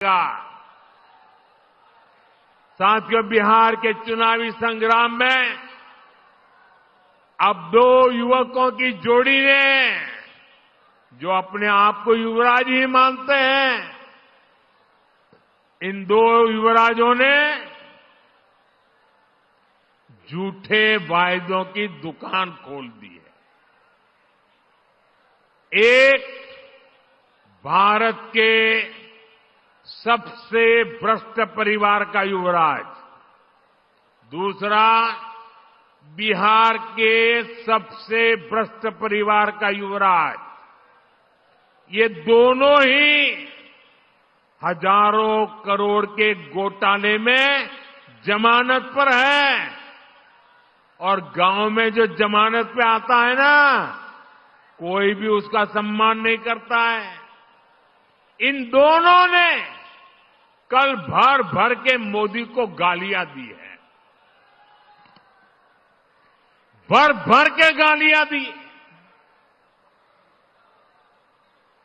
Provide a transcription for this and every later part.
जाएगा। साथियों, बिहार के चुनावी संग्राम में अब दो युवकों की जोड़ी ने, जो अपने आप को युवराज ही मानते हैं, इन दो युवराजों ने झूठे वायदों की दुकान खोल दी है। एक भारत के सबसे भ्रष्ट परिवार का युवराज, दूसरा बिहार के सबसे भ्रष्ट परिवार का युवराज। ये दोनों ही हजारों करोड़ के घोटाले में जमानत पर है, और गांव में जो जमानत पे आता है ना, कोई भी उसका सम्मान नहीं करता है। इन दोनों ने कल भर भर के मोदी को गालियां दी है, भर भर के गालियां दी।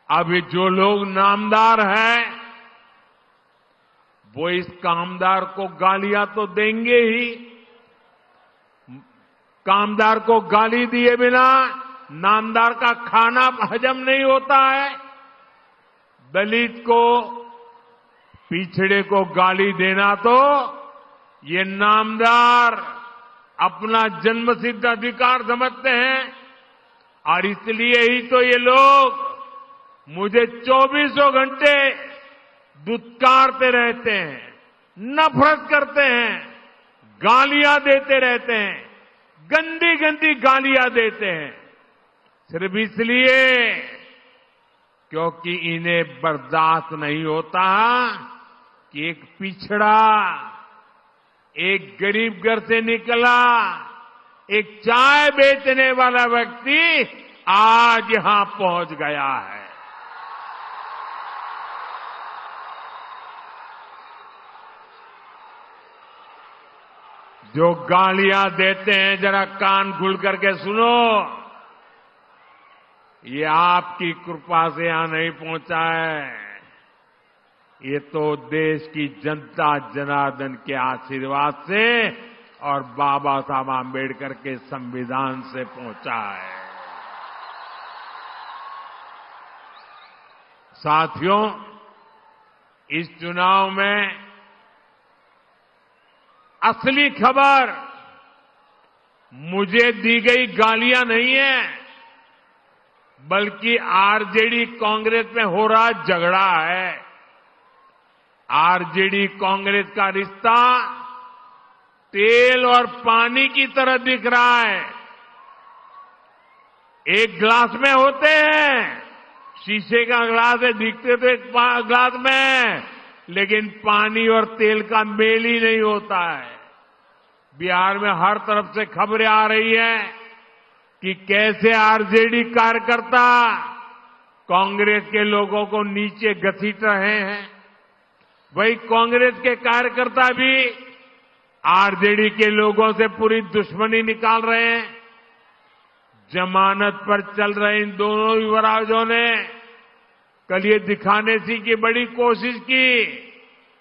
अभी जो लोग नामदार हैं, वो इस कामदार को गालियां तो देंगे ही। कामदार को गाली दिए बिना नामदार का खाना हजम नहीं होता है। दलित को, पिछड़े को गाली देना तो ये नामदार अपना जन्मसिद्ध अधिकार समझते हैं, और इसलिए ही तो ये लोग मुझे 24 घंटे दुत्कारते रहते हैं, नफरत करते हैं, गालियां देते रहते हैं, गंदी गंदी गालियां देते हैं, सिर्फ इसलिए क्योंकि इन्हें बर्दाश्त नहीं होता कि एक पिछड़ा, एक गरीब घर से निकला, एक चाय बेचने वाला व्यक्ति आज यहां पहुंच गया है। जो गालियां देते हैं, जरा कान खुल करके सुनो। ये आपकी कृपा से यहां नहीं पहुंचा है, ये तो देश की जनता जनार्दन के आशीर्वाद से और बाबा साहब आंबेडकर के संविधान से पहुंचा है। साथियों, इस चुनाव में असली खबर मुझे दी गई गालियां नहीं है, बल्कि आरजेडी कांग्रेस में हो रहा झगड़ा है। आरजेडी कांग्रेस का रिश्ता तेल और पानी की तरह दिख रहा है। एक ग्लास में होते हैं, शीशे का ग्लास है, दिखते तो एक ग्लास में, लेकिन पानी और तेल का मेल ही नहीं होता है। बिहार में हर तरफ से खबरें आ रही है कि कैसे आरजेडी कार्यकर्ता कांग्रेस के लोगों को नीचे घसीट रहे हैं। वही कांग्रेस के कार्यकर्ता भी आरजेडी के लोगों से पूरी दुश्मनी निकाल रहे हैं। जमानत पर चल रहे इन दोनों युवराजों ने कल ये दिखाने की बड़ी कोशिश की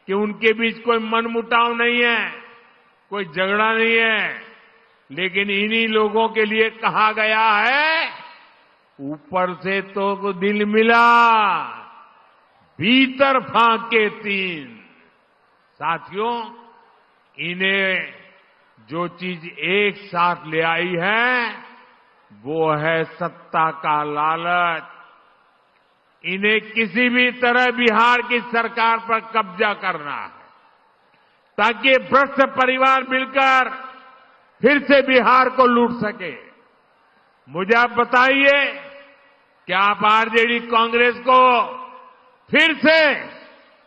कि उनके बीच कोई मनमुटाव नहीं है, कोई झगड़ा नहीं है, लेकिन इन्हीं लोगों के लिए कहा गया है, ऊपर से तो दिल मिला, भीतर फाके तीन। साथियों, इन्हें जो चीज एक साथ ले आई है, वो है सत्ता का लालच। इन्हें किसी भी तरह बिहार की सरकार पर कब्जा करना है, ताकि भ्रष्ट परिवार मिलकर फिर से बिहार को लूट सके। मुझे आप बताइए कि आप आरजेडी कांग्रेस को फिर से,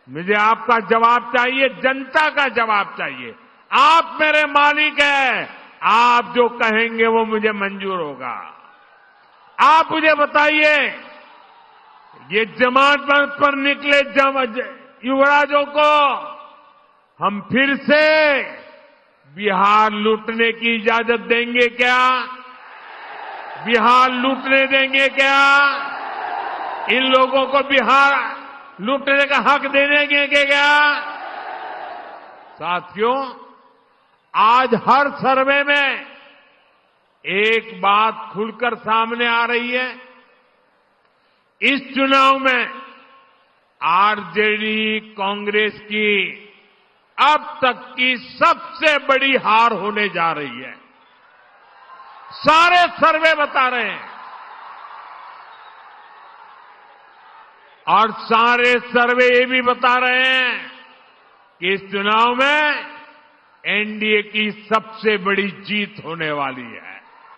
मुझे आपका जवाब चाहिए, जनता का जवाब चाहिए। आप मेरे मालिक हैं, आप जो कहेंगे वो मुझे मंजूर होगा। आप मुझे बताइए, ये जमानत पर निकले युवराजों को हम फिर से बिहार लूटने की इजाजत देंगे क्या? बिहार लूटने देंगे क्या? इन लोगों को बिहार लूटने का हक दे देंगे क्या? साथियों, आज हर सर्वे में एक बात खुलकर सामने आ रही है। इस चुनाव में आरजेडी कांग्रेस की अब तक की सबसे बड़ी हार होने जा रही है। सारे सर्वे बता रहे हैं और सारे सर्वे ये भी बता रहे हैं कि इस चुनाव में एनडीए की सबसे बड़ी जीत होने वाली है।